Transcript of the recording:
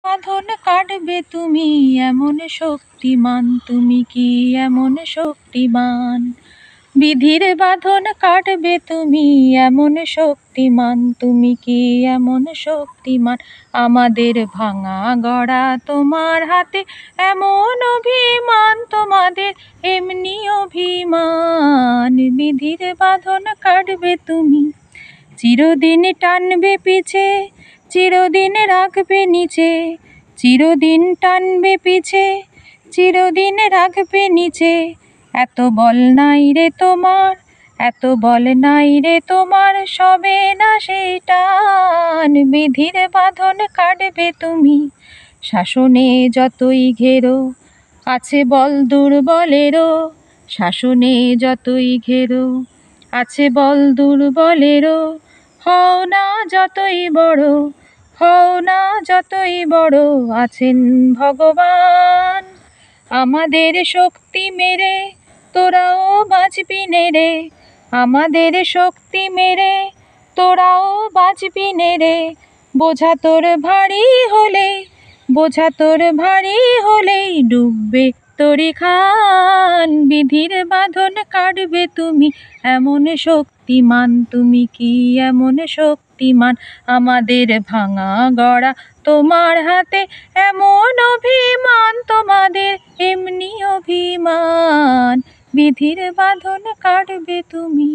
বাঁধন কাটবে তুমি এমন শক্তিমান, তুমি কি এমন শক্তিমান? বিধির বাঁধন কাটবে তুমি এমন শক্তিমান, তুমি কি এমন শক্তিমান? আমাদের ভাঙা গড়া তোমার হাতে, এমন অভিমান তোমাদের এমনি অভিমান। বিধির বাঁধন কাটবে তুমি, চিরদিন টানবে পিছে, চিরদিন রাখবে নিচে, চিরদিন টানবে পিছে, চিরদিন রাখবে নিচে। এত বল নাই রে তোমার, এত বল নাই রে তোমার, সবে না সেই টান। বিধির বাঁধন কাটবে তুমি, শাসনে যতই ঘেরো আছে বল দুর্বলেরও, শাসনে যতই ঘেরো আছে বল দুর্বলেরও। হও না যতই বড়, হও না যতই বড়, আছেন ভগবান। আমাদের শক্তি মেরে তোরাও বাঁচবি নে রে, আমাদের শক্তি মেরে তোরাও বাঁচবি নে রে। বোঝা তোর ভারী হলে, বোঝা তোর ভারী হলেই ডুববে তরি খান। বিধির বাঁধন কাটবে তুমি এমন শক্তিমান, তুমি কি এমন শক্তিমান? আমাদের ভাঙা গড়া তোমার হাতে, এমন অভিমান তোমাদের এমনি অভিমান। বিধির বাঁধন কাটবে তুমি।